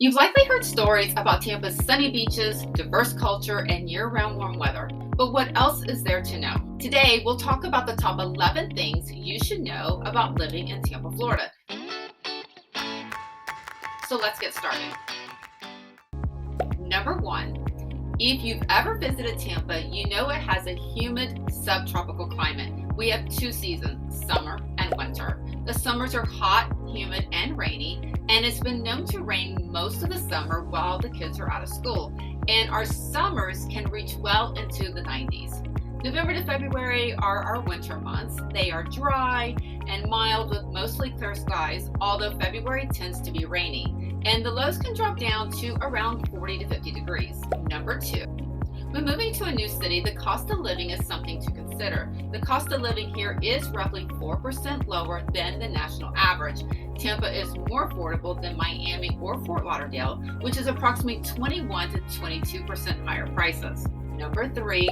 You've likely heard stories about Tampa's sunny beaches, diverse culture, and year-round warm weather. But what else is there to know? Today, we'll talk about the top 11 things you should know about living in Tampa, Florida. So let's get started. Number 1. If you've ever visited Tampa, you know it has a humid subtropical climate. We have two seasons, summer and winter. The summers are hot, humid, and rainy, and it's been known to rain most of the summer while the kids are out of school. And our summers can reach well into the 90s. November to February are our winter months. They are dry and mild with mostly clear skies, although February tends to be rainy. And the lows can drop down to around 40 to 50 degrees. Number 2. When moving to a new city, the cost of living is something to consider. The cost of living here is roughly 4% lower than the national average. Tampa is more affordable than Miami or Fort Lauderdale, which is approximately 21 to 22% higher prices. Number 3.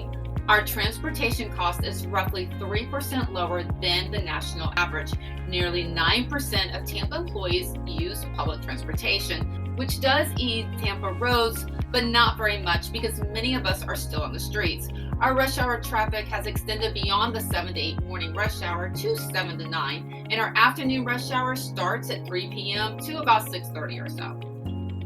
Our transportation cost is roughly 3% lower than the national average. Nearly 9% of Tampa employees use public transportation, which does ease Tampa roads, but not very much because many of us are still on the streets. Our rush hour traffic has extended beyond the 7 to 8 morning rush hour to 7 to 9, and our afternoon rush hour starts at 3 p.m. to about 6:30 or so.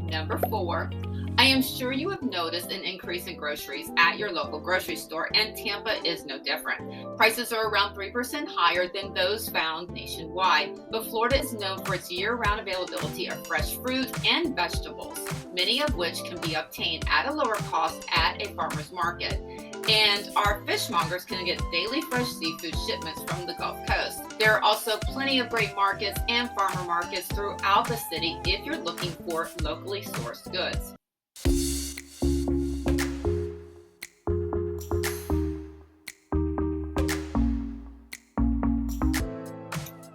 Number 4. I am sure you have noticed an increase in groceries at your local grocery store, and Tampa is no different. Prices are around 3% higher than those found nationwide, but Florida is known for its year-round availability of fresh fruit and vegetables, many of which can be obtained at a lower cost at a farmer's market. And our fishmongers can get daily fresh seafood shipments from the Gulf Coast. There are also plenty of great markets and farmer markets throughout the city if you're looking for locally sourced goods.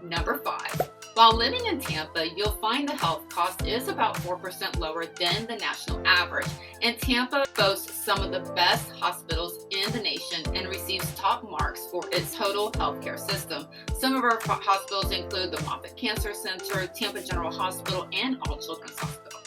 Number 5. While living in Tampa, you'll find the health cost is about 4% lower than the national average. And Tampa boasts some of the best hospitals in the nation and receives top marks for its total healthcare system. Some of our hospitals include the Moffitt Cancer Center, Tampa General Hospital, and All Children's Hospital.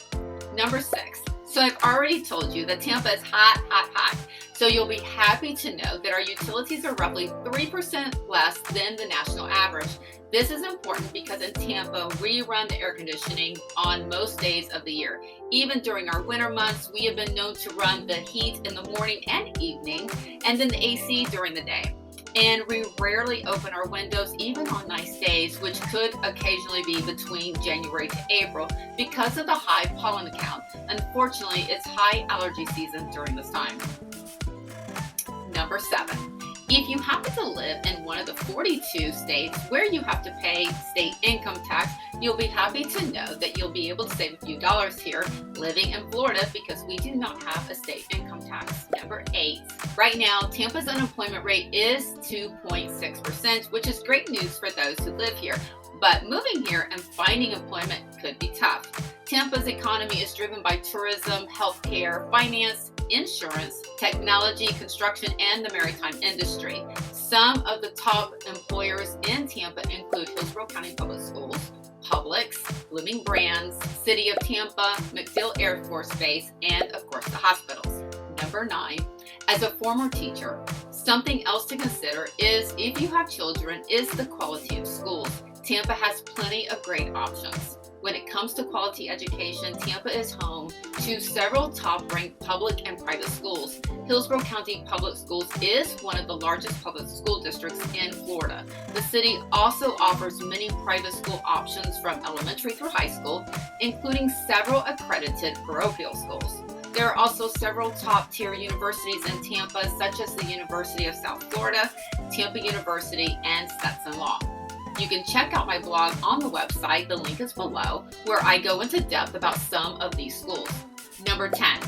Number 6. So I've already told you that Tampa is hot, hot, hot. So you'll be happy to know that our utilities are roughly 3% less than the national average. This is important because in Tampa, we run the air conditioning on most days of the year. Even during our winter months, we have been known to run the heat in the morning and evening, and then the AC during the day. And we rarely open our windows even on nice days, which could occasionally be between January to April because of the high pollen count. Unfortunately, it's high allergy season during this time. Number 7. If you happen to live in one of the 42 states where you have to pay state income tax, you'll be happy to know that you'll be able to save a few dollars here living in Florida because we do not have a state income tax. Number 8. Right now, Tampa's unemployment rate is 2.6%, which is great news for those who live here. But moving here and finding employment could be tough. Tampa's economy is driven by tourism, healthcare, finance, insurance, technology, construction, and the maritime industry. Some of the top employers in Tampa include Hillsborough County Public Schools, Publix, Blooming Brands, City of Tampa, MacDill Air Force Base, and of course the hospitals. Number 9. As a former teacher, something else to consider is if you have children is the quality of schools. Tampa has plenty of great options. When it comes to quality education, Tampa is home to several top-ranked public and private schools. Hillsborough County Public Schools is one of the largest public school districts in Florida. The city also offers many private school options from elementary through high school, including several accredited parochial schools. There are also several top-tier universities in Tampa, such as the University of South Florida, Tampa University, and Stetson Law. You can check out my blog on the website, the link is below, where I go into depth about some of these schools. Number 10.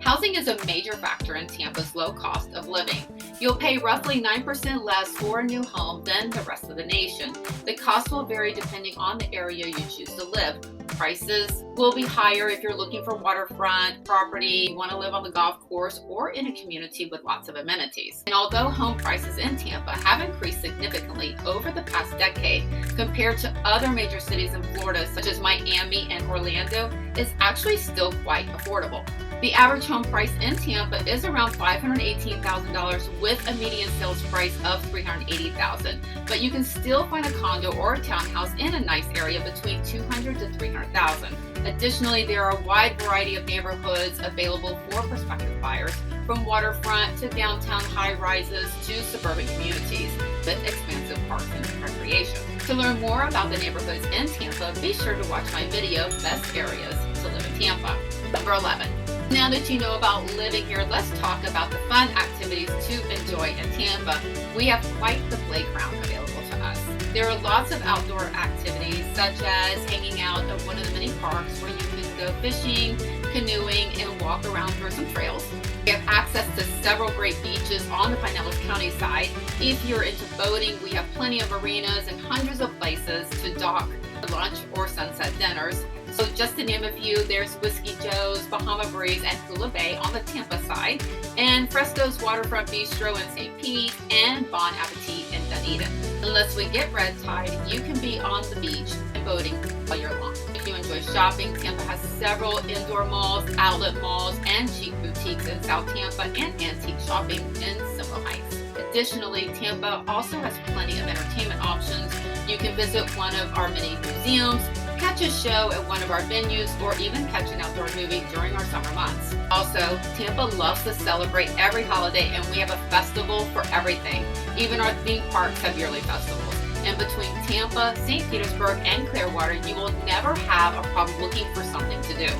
Housing is a major factor in Tampa's low cost of living. You'll pay roughly 9% less for a new home than the rest of the nation. The cost will vary depending on the area you choose to live. Prices will be higher if you're looking for waterfront property, you want to live on the golf course, or in a community with lots of amenities. And although home prices in Tampa have increased significantly over the past decade compared to other major cities in Florida, such as Miami and Orlando, is actually still quite affordable. The average home price in Tampa is around $518,000 with a median sales price of $380,000, but you can still find a condo or a townhouse in a nice area between $200,000 to $300,000. Additionally, there are a wide variety of neighborhoods available for prospective buyers, from waterfront to downtown high-rises to suburban communities with expansive parks and recreation. To learn more about the neighborhoods in Tampa, be sure to watch my video, Best Areas to Live in Tampa. Number 11. Now that you know about living here, let's talk about the fun activities to enjoy in Tampa. We have quite the playground available to us. There are lots of outdoor activities, such as hanging out at one of the many parks where you can go fishing, canoeing, and walk around through some trails. We have access to several great beaches on the Pinellas County side. If you're into boating, we have plenty of marinas and hundreds of places to dock for lunch or sunset dinners. So just to name a few, there's Whiskey Joe's, Bahama Breeze, and Hula Bay on the Tampa side, and Fresco's Waterfront Bistro in St. Pete, and Bon Appetit in Dunedin. Unless we get red tide, you can be on the beach and boating all year long. If you enjoy shopping, Tampa has several indoor malls, outlet malls, and chic boutiques in South Tampa, and antique shopping in Seminole Heights. Additionally, Tampa also has plenty of entertainment options. You can visit one of our many museums, catch a show at one of our venues, or even catch an outdoor movie during our summer months. Also, Tampa loves to celebrate every holiday, and we have a festival for everything. Even our theme parks have yearly festivals. And between Tampa, St. Petersburg, and Clearwater, you will never have a problem looking for something to do.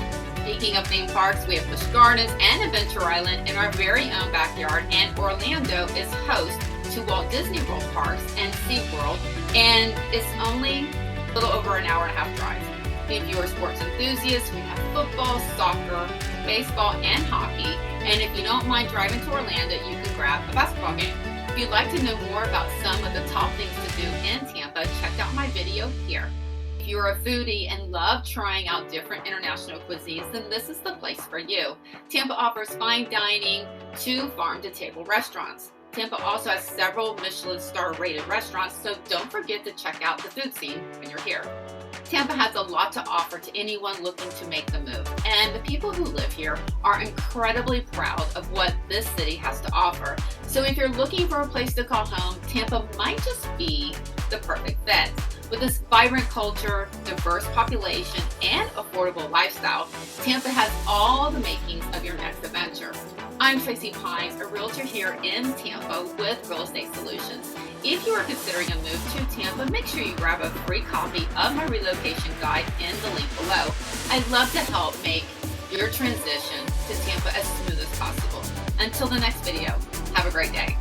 Speaking of theme parks, we have Busch Gardens and Adventure Island in our very own backyard, and Orlando is host to Walt Disney World Parks and SeaWorld, and it's only a little over an hour and a half drive. If you're a sports enthusiast, we have football, soccer, baseball, and hockey. And if you don't mind driving to Orlando, you can grab a basketball game. If you'd like to know more about some of the top things to do in Tampa, check out my video here. If you're a foodie and love trying out different international cuisines, then this is the place for you. Tampa offers fine dining to farm-to-table restaurants. Tampa also has several Michelin star rated restaurants, so don't forget to check out the food scene when you're here. Tampa has a lot to offer to anyone looking to make the move, and the people who live here are incredibly proud of what this city has to offer. So if you're looking for a place to call home, Tampa might just be the perfect fit. With this vibrant culture, diverse population, and affordable lifestyle, Tampa has all the makings of your next adventure. I'm Tracey Pines, a realtor here in Tampa with Real Estate Solutions. If you are considering a move to Tampa, make sure you grab a free copy of my relocation guide in the link below. I'd love to help make your transition to Tampa as smooth as possible. Until the next video, have a great day.